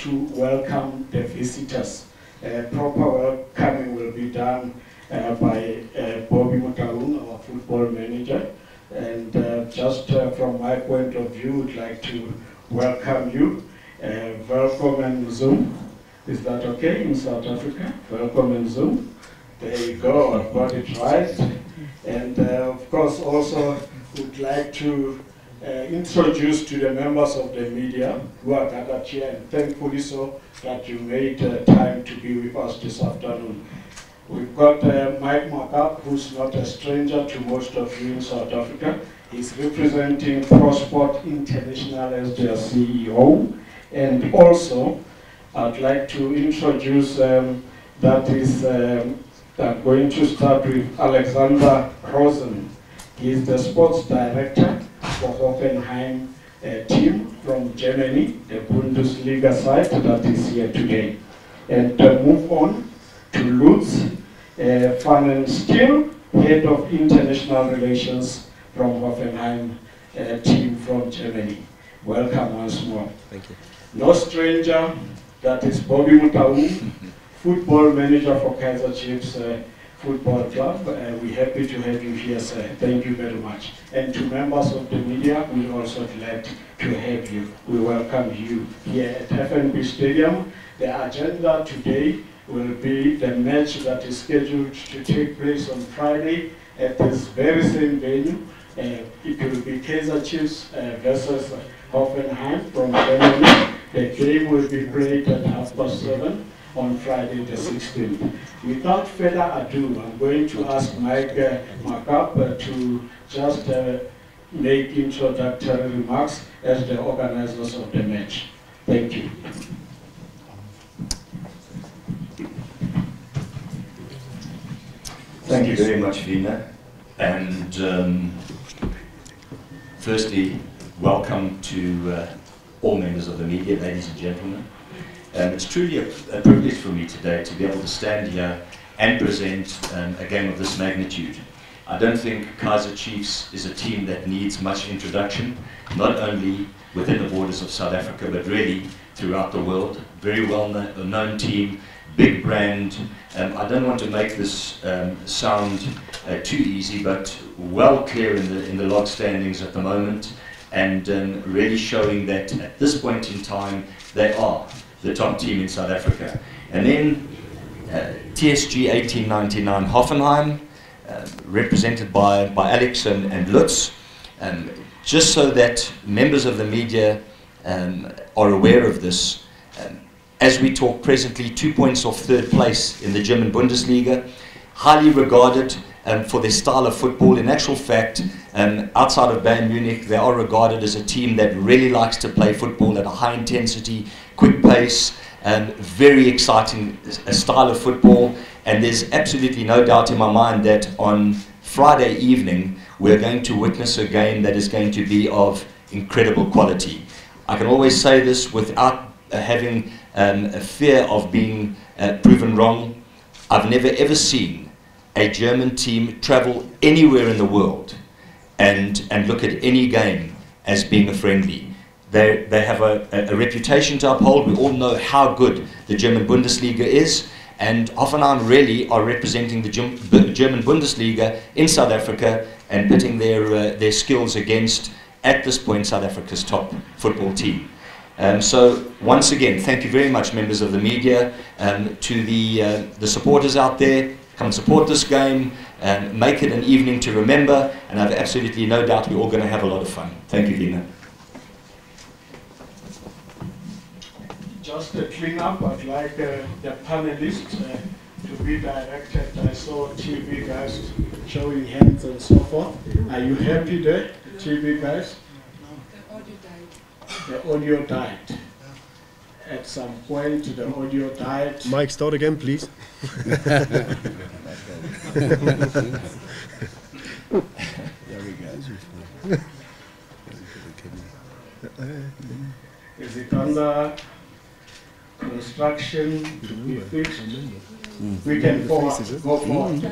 to welcome the visitors. Proper welcoming will be done by Bobby Mutaung, our football manager. And just from my point of view, I'd like to welcome you. Welcome and Zoom. Is that okay in South Africa? Welcome and Zoom. There you go, I've got it right. And of course also would like to introduce to the members of the media who are gathered here, and thankfully so that you made time to be with us this afternoon. We've got Mike Makap, who's not a stranger to most of you in South Africa. He's representing ProSport International as their CEO. And also, I'd like to introduce, I'm going to start with Alexander Rosen. He's the sports director for Hoffenheim team from Germany, the Bundesliga side that is here today. And move on to Lutz van Stiel, head of international relations from Hoffenheim team from Germany. Welcome once more. Thank you. No stranger, that is Bobby Mutaung, football manager for Kaizer Chiefs Football Club. We're happy to have you here, sir. Thank you very much. And to members of the media, we're also glad to have you. We welcome you here at FNB Stadium. The agenda today will be the match that is scheduled to take place on Friday at this very same venue. It will be Kaizer Chiefs versus Hoffenheim from Germany. The game will be played at 7:30 on Friday the 16th. Without further ado, I'm going to ask Mike Makap to just make introductory remarks as the organizers of the match. Thank you. Thank you very much, Vina. And firstly, welcome to all members of the media, ladies and gentlemen. It's truly a privilege for me today to be able to stand here and present a game of this magnitude. I don't think Kaizer Chiefs is a team that needs much introduction, not only within the borders of South Africa, but really throughout the world. Very well-known team, big brand. I don't want to make this sound too easy, but well clear in the log standings at the moment, and really showing that at this point in time, they are the top team in South Africa. And then TSG 1899 Hoffenheim, represented by Alex and Lutz, just so that members of the media are aware of this. As we talk presently, 2 points off third place in the German Bundesliga, highly regarded for their style of football. In actual fact, outside of Bayern Munich, they are regarded as a team that really likes to play football at a high intensity, quick pace, very exciting style of football. And there's absolutely no doubt in my mind that on Friday evening, we're going to witness a game that is going to be of incredible quality. I can always say this without having a fear of being proven wrong. I've never ever seen a German team travel anywhere in the world and look at any game as being a friendly. They have a reputation to uphold. We all know how good the German Bundesliga is, and Hoffenheim really are representing the German Bundesliga in South Africa and putting their skills against, at this point, South Africa's top football team. So once again, thank you very much, members of the media, to the supporters out there. Come and support this game, and make it an evening to remember, and I have absolutely no doubt we're all going to have a lot of fun. Thank you, Vina. Just a clean-up, I'd like the panelists to be directed. I saw TV guys showing hands and so forth. Are you happy there, TV guys? The audio died. The audio died. At some point, the audio died. Mike, start again, please. Is it under construction to be fixed? We can go forward.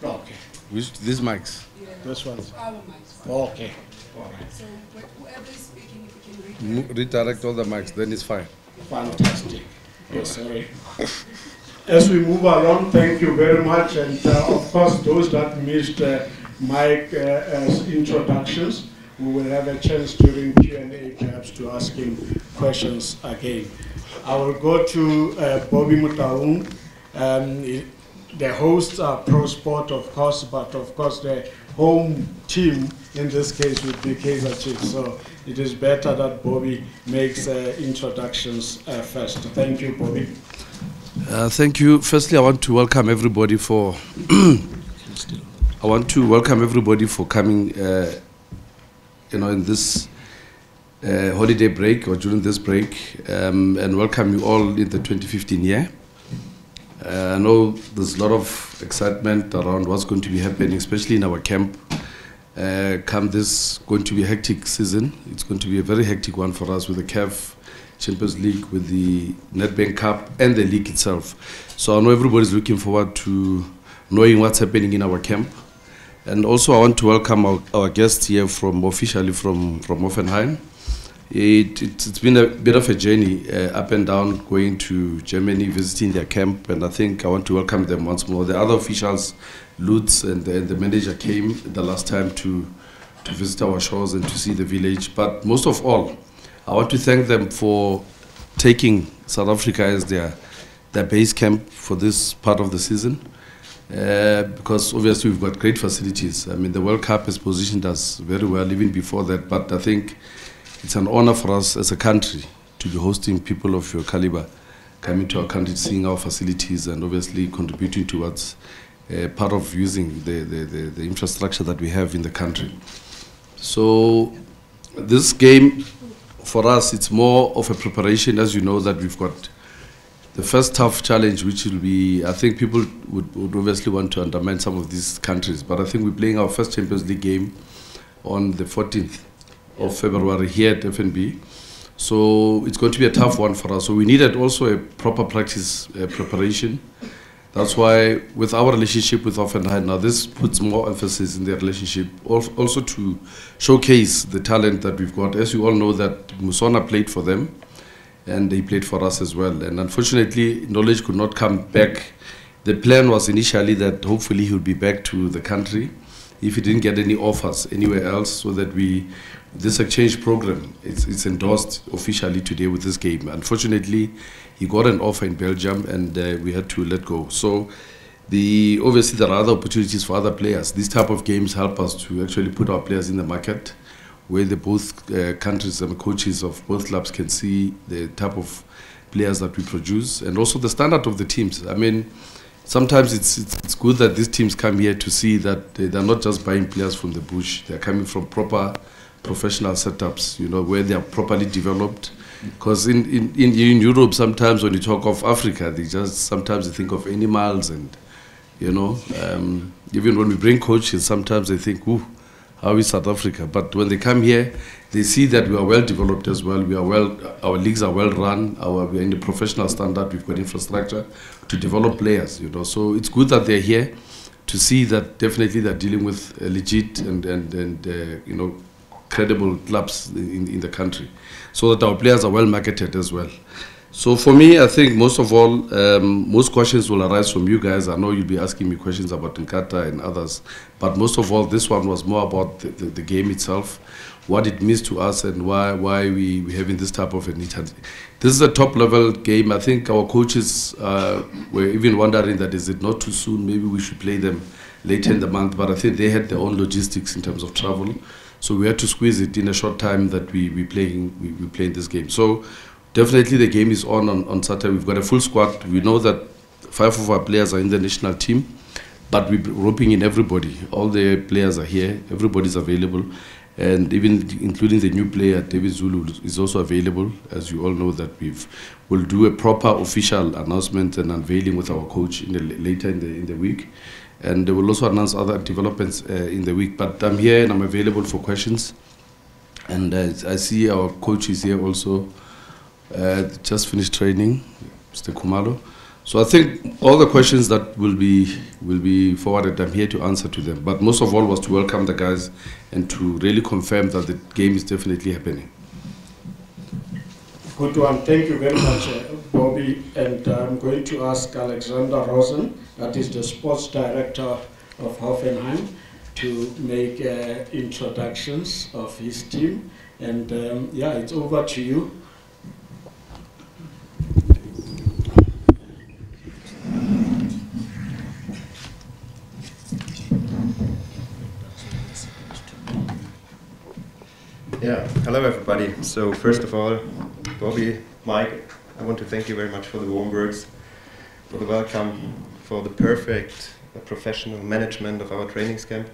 Okay. Which, these mics? This one. Our mics. Okay. All right. So whoever is speaking, if you can read. Redirect all the mics, then it's fine. Fantastic. Yes, sorry. As we move along, thank you very much. And of course, those that missed Mike's introductions, we will have a chance during Q&A perhaps to ask him questions again. I will go to Bobby Mutaung. The hosts are Pro Sport, of course, but of course the home team in this case would be Kaizer Chiefs. So it is better that Bobby makes introductions first. Thank you, Bobby. Thank you. Firstly, I want to welcome everybody for coming. In this holiday break or during this break, and welcome you all in the 2015 year. I know there's a lot of excitement around what's going to be happening, especially in our camp. Come this going to be a hectic season. It's going to be a very hectic one for us with the CAF Champions League, with the Nedbank Cup and the league itself. So I know everybody's looking forward to knowing what's happening in our camp. And also I want to welcome our guests here officially from Hoffenheim. It's been a bit of a journey up and down, going to Germany, visiting their camp, and I think I want to welcome them once more. The other officials, Lutz and the manager, came the last time to visit our shores and to see the village. But most of all, I want to thank them for taking South Africa as their base camp for this part of the season, because obviously we've got great facilities. I mean, the World Cup has positioned us very well even before that, but I think it's an honor for us as a country to be hosting people of your caliber coming to our country, seeing our facilities, and obviously contributing towards part of using the infrastructure that we have in the country. So this game, for us, it's more of a preparation. As you know, that we've got the first tough challenge, which will be, I think people would obviously want to undermine some of these countries, but I think we're playing our first Champions League game on the 14th of February here at FNB. So it's going to be a tough one for us. So we needed also a proper practice preparation. That's why with our relationship with Hoffenheim, now this puts more emphasis in the relationship, also to showcase the talent that we've got. As you all know, that Musona played for them and they played for us as well. And unfortunately, Knowledge could not come back. The plan was initially that hopefully he would be back to the country if he didn't get any offers anywhere else, so that this exchange program, it's endorsed officially today with this game. Unfortunately, he got an offer in Belgium and we had to let go. So obviously there are other opportunities for other players. These type of games help us to actually put our players in the market, where both countries and coaches of both clubs can see the type of players that we produce, and also the standard of the teams. I mean, sometimes it's good that these teams come here to see that they're not just buying players from the bush. They're coming from proper professional setups, where they are properly developed. Because in Europe, sometimes when you talk of Africa, sometimes they think of animals, and even when we bring coaches, sometimes they think, ooh, how is South Africa? But when they come here, they see that we are well developed as well. Our leagues are well run. We're in the professional standard. We've got infrastructure to develop players. So it's good that they're here to see that definitely they're dealing with legit and credible clubs in the country, so that our players are well marketed as well. So for me, I think most of all, most questions will arise from you guys. I know you'll be asking me questions about Nkata and others, but most of all, this one was more about the game itself, what it means to us, and why we're having this type of a need. This is a top-level game. I think our coaches were even wondering that is it not too soon, maybe we should play them later in the month, but I think they had their own logistics in terms of travel, so we had to squeeze it in a short time that we playing this game. So definitely the game is on Saturday. We've got a full squad. We know that 5 of our players are in the national team, but we're roping in everybody. All the players are here. Everybody's available. And even including the new player, David Zulu, is also available. As you all know, that we'll do a proper official announcement and unveiling with our coach later in the week. And they will also announce other developments in the week. But I'm here and I'm available for questions. And I see our coach is here also. Just finished training, Mr. Kumalo. So I think all the questions that will be forwarded, I'm here to answer to them. But most of all was to welcome the guys and to really confirm that the game is definitely happening. Good one. Thank you very much, Bobby. And I'm going to ask Alexander Rosen, that is the sports director of Hoffenheim, to make introductions of his team. And yeah, it's over to you. Yeah, hello everybody. So first of all, Bobby, Mike, I want to thank you very much for the warm words, for the welcome, for the perfect professional management of our trainings camp,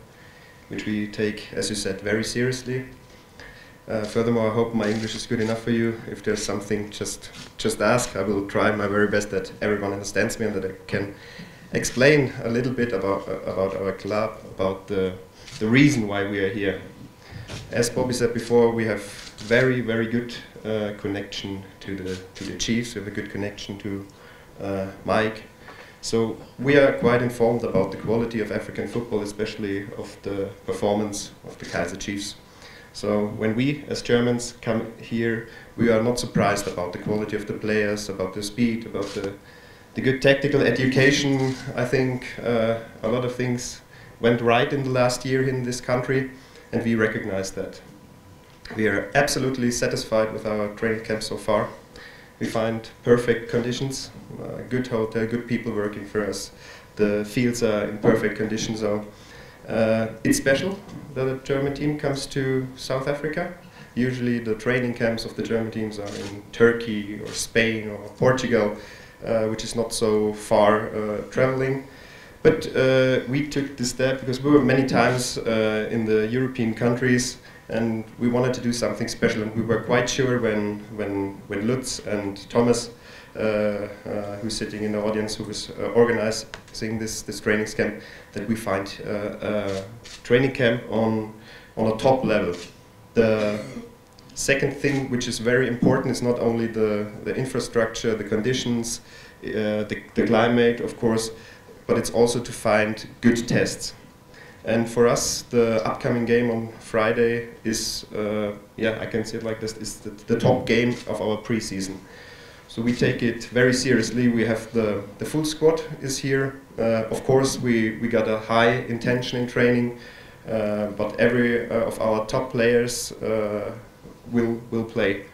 which we take, as you said, very seriously. Furthermore, I hope my English is good enough for you. If there's something, just ask. I will try my very best that everyone understands me and that I can explain a little bit about our club, about the reason why we are here. As Bobby said before, we have very, very good connection to the Chiefs. We have a good connection to Mike. So we are quite informed about the quality of African football, especially of the performance of the Kaizer Chiefs. So when we, as Germans, come here, we are not surprised about the quality of the players, about the speed, about the good tactical education. I think a lot of things went right in the last year in this country, and we recognize that. We are absolutely satisfied with our training camp so far. We find perfect conditions, good hotel, good people working for us. The fields are in perfect condition, so it's special that a German team comes to South Africa. Usually the training camps of the German teams are in Turkey or Spain or Portugal, which is not so far traveling. But we took this step because we were many times in the European countries and we wanted to do something special, and we were quite sure when Lutz and Thomas, who's sitting in the audience, who was organizing this training camp, that we find a training camp on a top level. The second thing, which is very important, is not only the infrastructure, the conditions, the climate, of course, but it's also to find good tests. And for us, the upcoming game on Friday is, I can say it like this, is the top game of our preseason. So we take it very seriously. We have the full squad is here. Of course, we got a high intention in training, but every of our top players will play.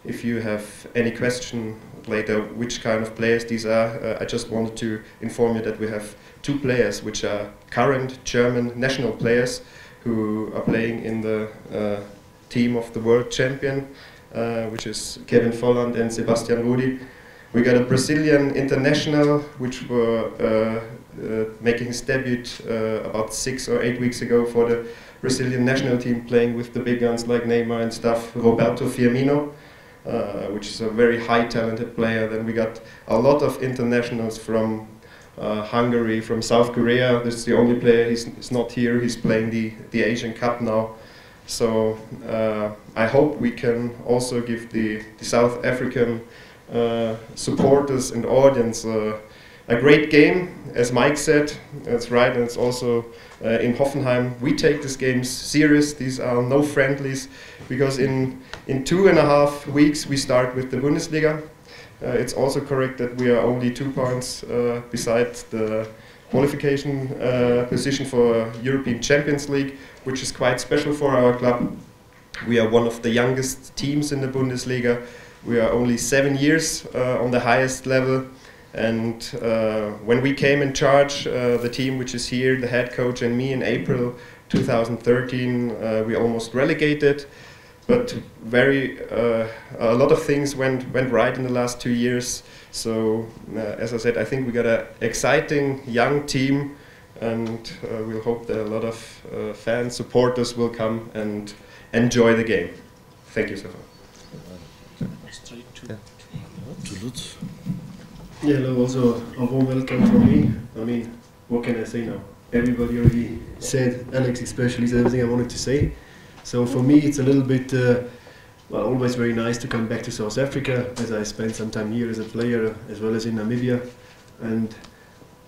If you have any question later which kind of players these are, I just wanted to inform you that we have 2 players which are current German national players who are playing in the team of the world champion, which is Kevin Volland and Sebastian Rudi. We got a Brazilian international which were making his debut about 6 or 8 weeks ago for the Brazilian national team, playing with the big guns like Neymar and stuff, Roberto Firmino. Which is a very high talented player. Then we got a lot of internationals from Hungary, from South Korea. This is the only player, he's not here, he's playing the Asian Cup now. So I hope we can also give the South African supporters and audience a great game. As Mike said, that's right, and it's also in Hoffenheim. We take these games serious. These are no friendlies, because in 2.5 weeks we start with the Bundesliga. It's also correct that we are only 2 points beside the qualification position for European Champions League, which is quite special for our club. We are one of the youngest teams in the Bundesliga. We are only 7 years on the highest level. And when we came in charge, the team which is here, the head coach and me, in April 2013, we almost relegated. But a lot of things went right in the last 2 years. So as I said, I think we got an exciting young team, and we'll hope that a lot of fans, supporters will come and enjoy the game. Thank you so far. Straight to Lutz. Yeah, hello, also a warm welcome from me. I mean, what can I say now? Everybody already said, Alex especially said everything I wanted to say. So for me it's a little bit, well, always very nice to come back to South Africa, as I spent some time here as a player as well as in Namibia. and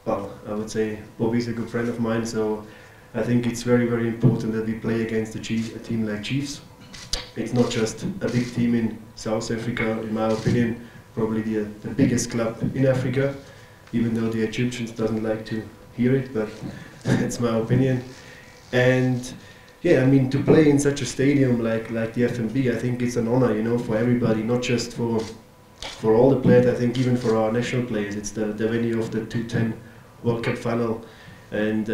well, I would say Bobby's a good friend of mine, so I think it's very, very important that we play against a team like Chiefs. It's not just a big team in South Africa, in my opinion, probably the biggest club in Africa, even though the Egyptians doesn't like to hear it, but that's my opinion. And yeah, I mean, to play in such a stadium like the FNB, I think it's an honor, you know, for everybody, not just for all the players, I think even for our national players. It's the venue of the 2010 World Cup final, and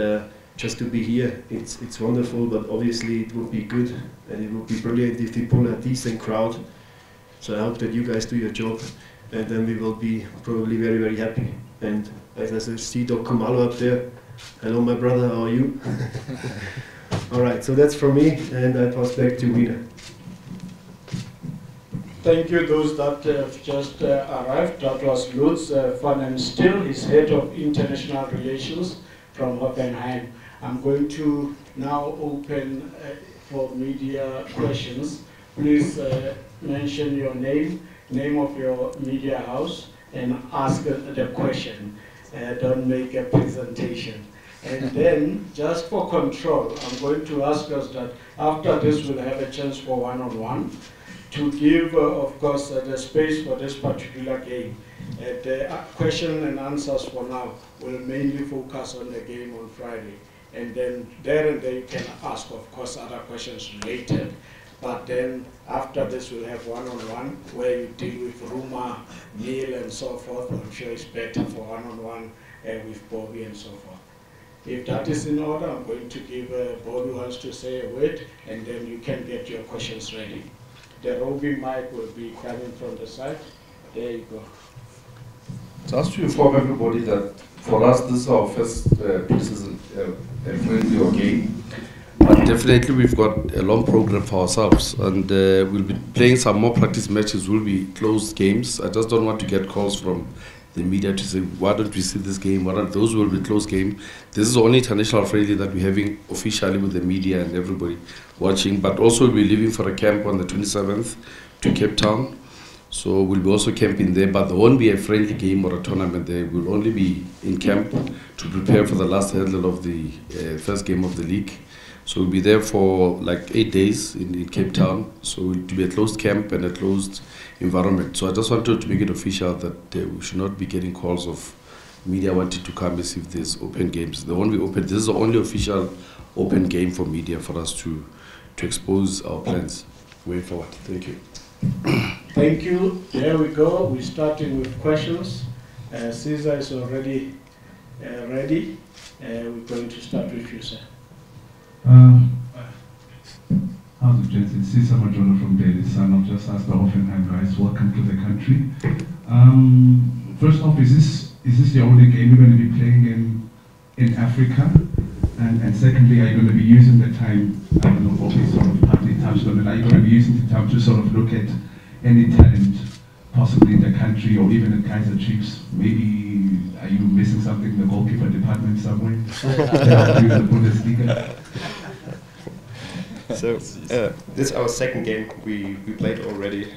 just to be here, it's wonderful, but obviously it would be good and it would be brilliant if we pull a decent crowd. So I hope that you guys do your job, and then we will be probably very, very happy. And as I see Doc Kumalo up there, hello my brother, how are you? Alright, so that's from me, and I pass back to Wiener. Thank you, those that have just arrived. That was Lutz van den Stil, he's head of international relations from Hoffenheim. I'm going to now open for media questions. Please mention your name of your media house, and ask the question. Don't make a presentation. And then, just for control, I'm going to ask us that after this we'll have a chance for one-on-one to give, of course, the space for this particular game. The question and answers for now will mainly focus on the game on Friday. And then there you can ask, of course, other questions related. But then after this we'll have one-on-one where you deal with rumor, Neil and so forth. I'm sure it's better for one-on-one with Bobby and so forth. If that is in order, I'm going to give Bobby wants to say a word, and then you can get your questions ready. The roving mic will be coming from the side. There you go. Just to inform everybody that for us this is our first preseason friendly or game. But definitely we've got a long program for ourselves, and we'll be playing some more practice matches, will be closed games. I just don't want to get calls from the media to say, why don't we see this game? Those will be closed game. This is the only international friendly that we're having officially with the media and everybody watching, but also we'll be leaving for a camp on the 27th to Cape Town. So we'll be also camping there, but there won't be a friendly game or a tournament there. We'll only be in camp to prepare for the last hurdle of the first game of the league. So we'll be there for like 8 days in Cape Town. So it will be a closed camp and a closed environment. So I just wanted to make it official that we should not be getting calls of media wanting to come as if there's open games. They won't be open. This is the only official open game for media for us to expose our plans way forward. Thank you. Thank you. There we go. We're starting with questions. Caesar is already ready. We're going to start with you, sir. How's it, gents? It's Caesar Majola from Daily Sun. I'll just ask the Hoffenheim guys, welcome to the country. First off, is this the only game you're going to be playing in Africa? And secondly, are you going to be using the time, I don't know, Bobby sort of partly touched on it, are you going to be using the time to sort of look at any talent possibly in the country or even at Kaizer Chiefs? Maybe are you missing something in the goalkeeper department somewhere? The Bundesliga? So this is our second game. We played already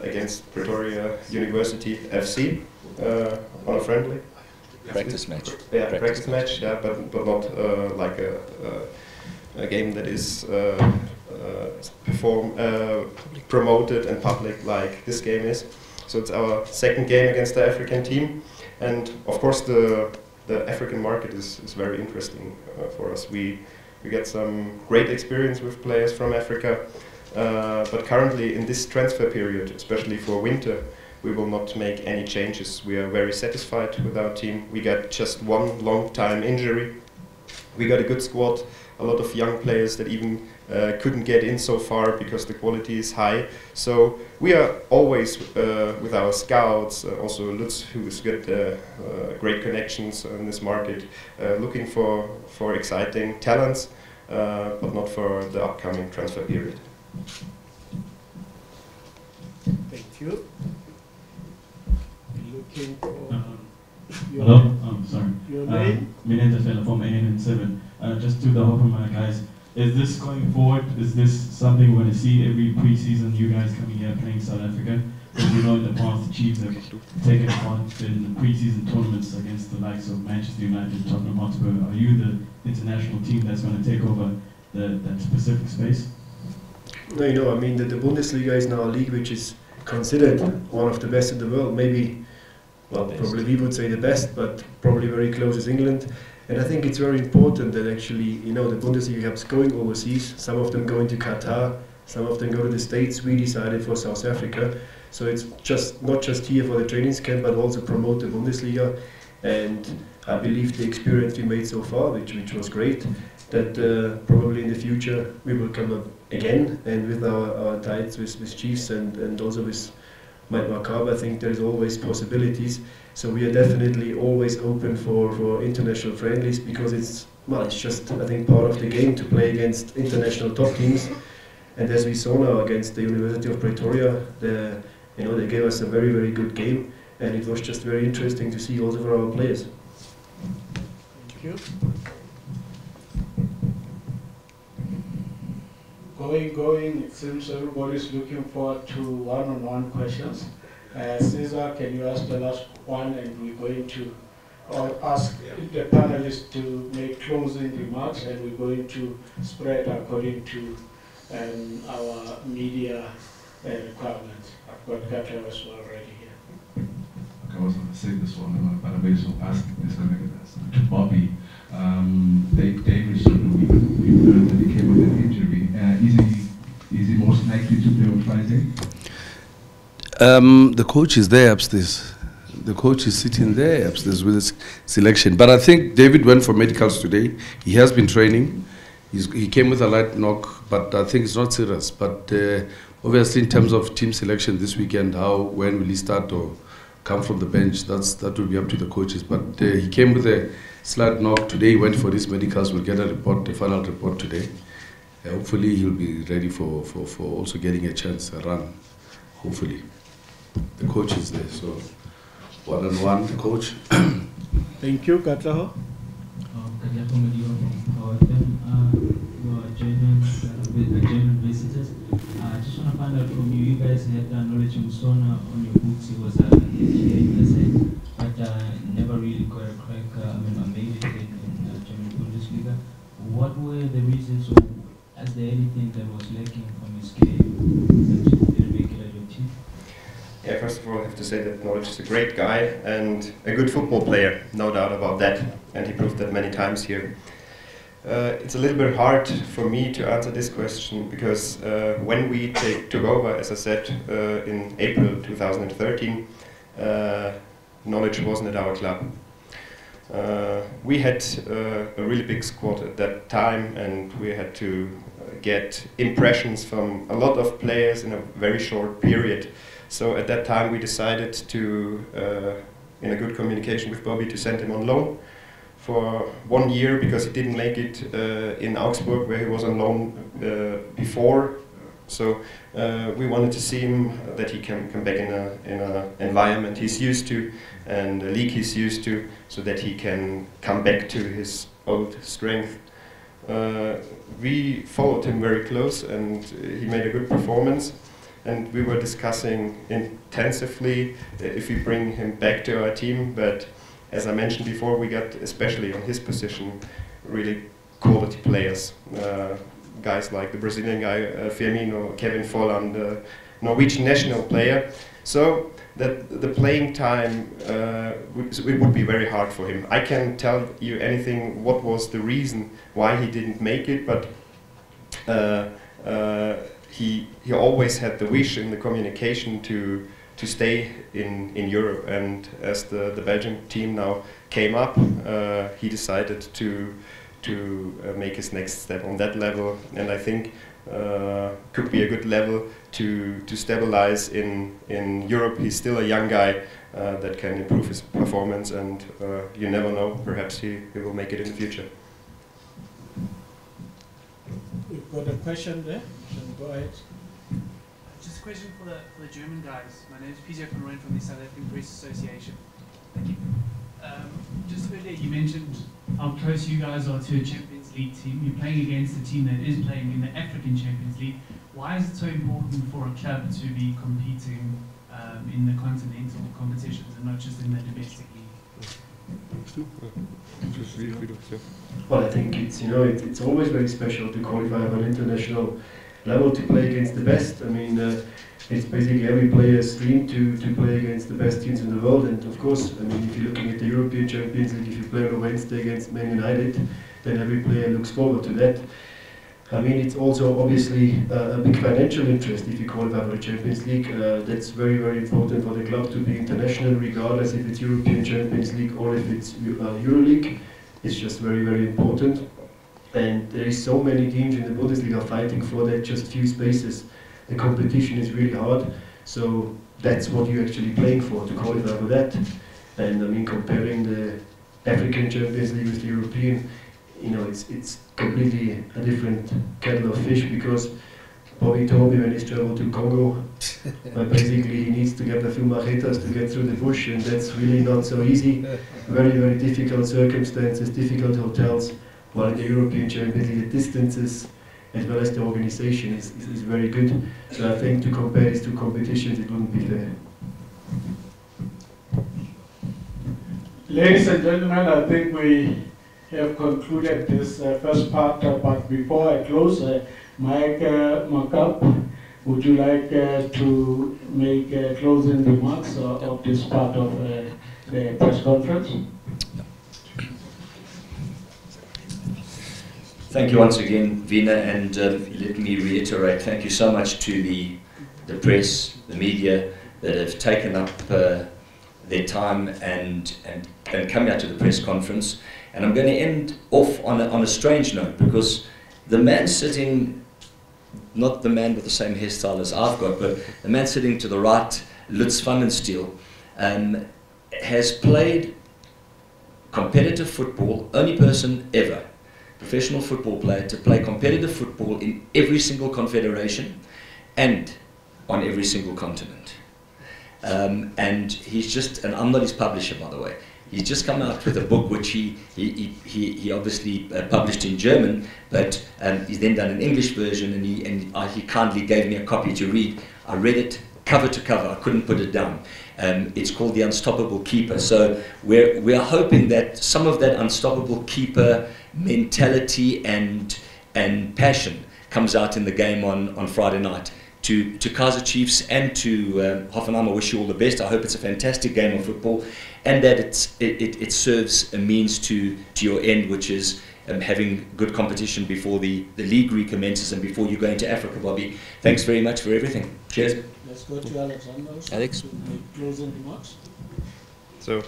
against Pretoria University FC on a friendly. Practice match. Yeah, practice match. Yeah, but not like a game that is promoted and public like this game is. So it's our second game against the African team, and of course the African market is very interesting for us. We get some great experience with players from Africa, but currently in this transfer period, especially for winter, we will not make any changes. We are very satisfied with our team. We got just one long-time injury. We got a good squad, a lot of young players that even couldn't get in so far because the quality is high. So we are always with our scouts, also Lutz, who's got great connections in this market, looking for exciting talents, but not for the upcoming transfer period. Thank you. Looking for your Hello? name. Sorry. Your name? Mineta Fella from ANN7. Just to the Hoffenheim guys, is this going forward? Is this something we're going to see every preseason, you guys coming here playing South Africa? Because we know in the past the Chiefs have taken part in pre-season tournaments against the likes of Manchester United, Tottenham Hotspur. Are you the international team that's going to take over that specific space? No, you know, I mean, the Bundesliga is now a league which is considered one of the best in the world. Maybe, well, probably we would say the best, but probably very close as England. And I think it's very important that actually, you know, the Bundesliga clubs going overseas, some of them going to Qatar, some of them go to the States. We decided for South Africa. So it's just not just here for the training camp, but also promote the Bundesliga. And I believe the experience we made so far, which was great, that probably in the future we will come up again. And with our ties with Chiefs and also with Mike Macab, I think there's always possibilities. So we are definitely always open for international friendlies, because it's just, I think, part of the game to play against international top teams. And as we saw now against the University of Pretoria, they gave us a very, very good game, and it was just very interesting to see also for our players. Thank you. Going, it seems everybody's looking forward to one-on-one questions. Cesar, can you ask the last one, and we're going to ask the panelists to make closing remarks, and we're going to spread according to our media requirements. I've got Kata as well already here. Okay, I was going to say this one, but I may as well ask this to Bobby. David, we've heard that he came with an injury. Is he most likely to play on Friday? The coach is there upstairs. The coach is sitting there upstairs with his selection. But I think David went for medicals today. He has been training. He came with a light knock, but I think it's not serious. But obviously, in terms of team selection this weekend, when will he start or come from the bench, that will be up to the coaches. But he came with a slight knock today. He went for his medicals. We'll get a final report today. Hopefully, he'll be ready for also getting a chance, a run. Hopefully, the coach is there. So one-on-one, the coach. Thank you, Katlaho. German visitors. I just want to find out from you. You guys had Knowledge Musona on your books. He was a PGA, but never really got a crack. Made it in German Bundesliga. What were the reasons, or is there anything that was lacking from his game that you didn't make it at your team? Yeah, first of all, I have to say that Knowledge is a great guy and a good football player, no doubt about that, and he proved that many times here. It's a little bit hard for me to answer this question, because when we took over, as I said, in April 2013, Knowledge wasn't at our club. We had a really big squad at that time, and we had to get impressions from a lot of players in a very short period. So at that time we decided to, in a good communication with Bobby, to send him on loan for 1 year, because he didn't make it in Augsburg, where he was on loan before. So we wanted to see him, that he can come back in an environment he's used to and a league he's used to, so that he can come back to his old strength. We followed him very close, and he made a good performance. And we were discussing intensively if we bring him back to our team. But as I mentioned before, we got, especially on his position, really quality players. Guys like the Brazilian guy, Firmino, Kevin Volland, the Norwegian national player. So that the playing time, it would be very hard for him. I can't tell you anything, what was the reason why he didn't make it, but he always had the wish in the communication to stay in Europe, and as the Belgian team now came up, he decided to make his next step on that level, and I think could be a good level to stabilize in Europe. He's still a young guy that can improve his performance, and you never know, perhaps he will make it in the future. We've got a question there. Go ahead. Just a question for the German guys. My name is PJ van Rooyen from the South African Press Association. Thank you. Just earlier you mentioned how close you guys are to a Champions League team. You're playing against a team that is playing in the African Champions League. Why is it so important for a club to be competing in the continental competitions and not just in the domestic league? Well, I think it's always very special to qualify on an international level to play against the best. I mean, it's basically every player's dream to play against the best teams in the world. And of course, I mean, if you're looking at the European Champions League, if you play on a Wednesday against Man United, then every player looks forward to that. I mean, it's also obviously a big financial interest if you qualify for the Champions League. That's very, very important for the club to be international, regardless if it's European Champions League or if it's EuroLeague. It's just very, very important. And there is so many teams in the Bundesliga fighting for that just few spaces. The competition is really hard, so that's what you're actually playing for, to qualify for that. And I mean, comparing the African Champions League with the European, it's completely a different kettle of fish, because Bobby told me when he's traveled to Congo, basically he needs to get a few machetas to get through the bush, and that's really not so easy. Very, very difficult circumstances, difficult hotels, while in the European Champions League the distances as well as the organization is very good. So I think to compare these two competitions, it wouldn't be fair. Ladies and gentlemen, I think we have concluded this first part, but before I close, Mike Makap, would you like to make closing remarks of this part of the press conference? Thank you once again, Vina, and let me reiterate, thank you so much to the press, the media, that have taken up their time and come out to the press conference. And I'm going to end off on a strange note, because the man sitting, not the man with the same hairstyle as I've got, but the man sitting to the right, Lutz Vandenstiel, has played competitive football, only person ever, professional football player to play competitive football in every single confederation and on every single continent. And he's just, and I'm not his publisher, by the way, he's just come out with a book which he obviously published in German, but he's then done an English version, and he kindly gave me a copy to read. I read it cover to cover, I couldn't put it down. It's called The Unstoppable Keeper. So we're hoping that some of that unstoppable keeper mentality and passion comes out in the game on Friday night. To Kaizer Chiefs and to Hoffenheim, I wish you all the best. I hope it's a fantastic game of football, and that it serves a means to your end, which is having good competition before the league recommences and before you go into Africa, Bobby. Thanks very much for everything. Cheers. Let's go to Alexander. Alex. Closing remarks. So,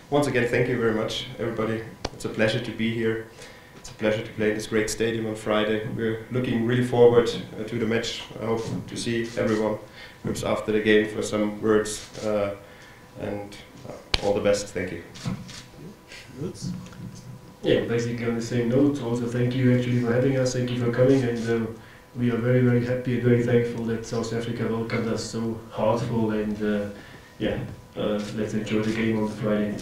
once again, thank you very much, everybody. It's a pleasure to be here. It's a pleasure to play in this great stadium on Friday. We're looking really forward to the match. I hope to see everyone perhaps after the game for some words, and all the best. Thank you. Yeah, basically on the same note, also thank you actually for having us, thank you for coming, and we are very, very happy and very thankful that South Africa welcomed us so heartful, and let's enjoy the game on Friday.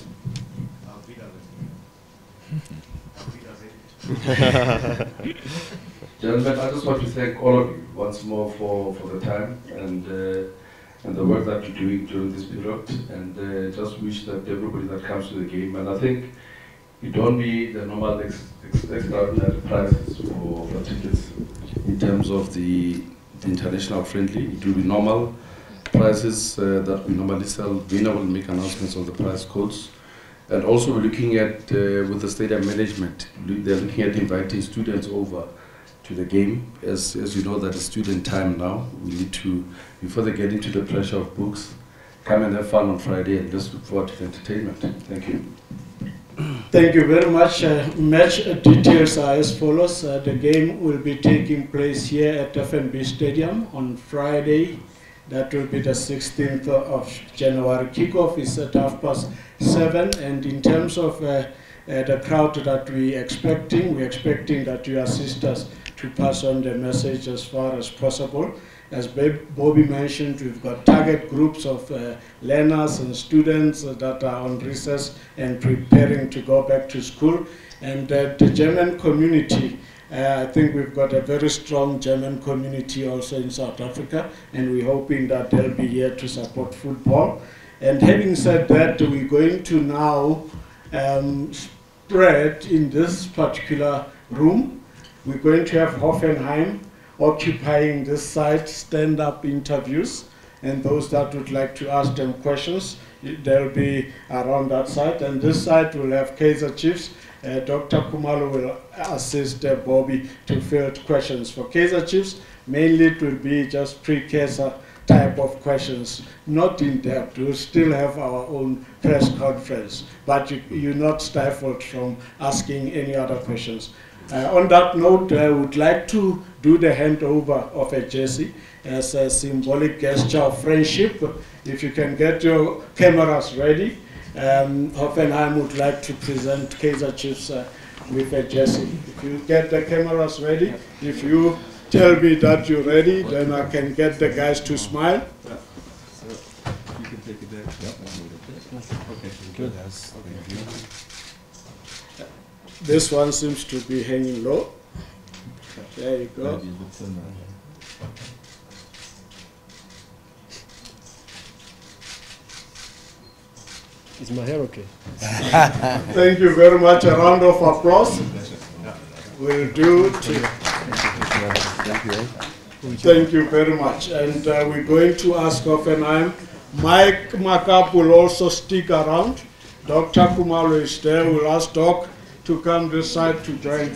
Gentlemen, I just want to thank all of you once more for the time and the work that you're doing during this period, and just wish that everybody that comes to the game, and I think it don't be the normal extraordinary prices for tickets in terms of the international friendly. It will be normal prices that we normally sell. Vina will make announcements on the price codes. And also we're looking at, with the stadium management, they're looking at inviting students over to the game. As you know, that is student time now. We need to, before they get into the pressure of books, come and have fun on Friday and just look forward to the entertainment. Thank you. Thank you very much. Match details are as follows. The game will be taking place here at FNB Stadium on Friday. That will be the 16th of January. Kickoff is at 7:30, and in terms of the crowd that we're expecting that you assist us to pass on the message as far as possible. As Bobby mentioned, we've got target groups of learners and students that are on recess and preparing to go back to school. And the German community I think we've got a very strong German community also in South Africa, and we're hoping that they'll be here to support football. And having said that, we're going to now spread in this particular room. We're going to have Hoffenheim occupying this side, stand-up interviews, and those that would like to ask them questions, they'll be around that side. And this side will have Kaizer Chiefs. Dr. Kumalo will assist Bobby to field questions. For Kaizer Chiefs, mainly it will be just precursor type of questions, not in depth. We'll still have our own press conference, but you're not stifled from asking any other questions. On that note, I would like to do the handover of a jersey as a symbolic gesture of friendship. If you can get your cameras ready, Hoffenheim would like to present Kaizer Chiefs with a jersey. If you get the cameras ready, if you tell me that you're ready, then I can get the guys to smile. So you can take it there. Okay, good. Thank you. This one seems to be hanging low. There you go. Is my hair okay? Thank you very much. A round of applause will do. Thank you very much. And we're going to ask Hoffenheim. Mike Makap will also stick around. Dr. Kumalo is there. We'll ask Doc to come this side to join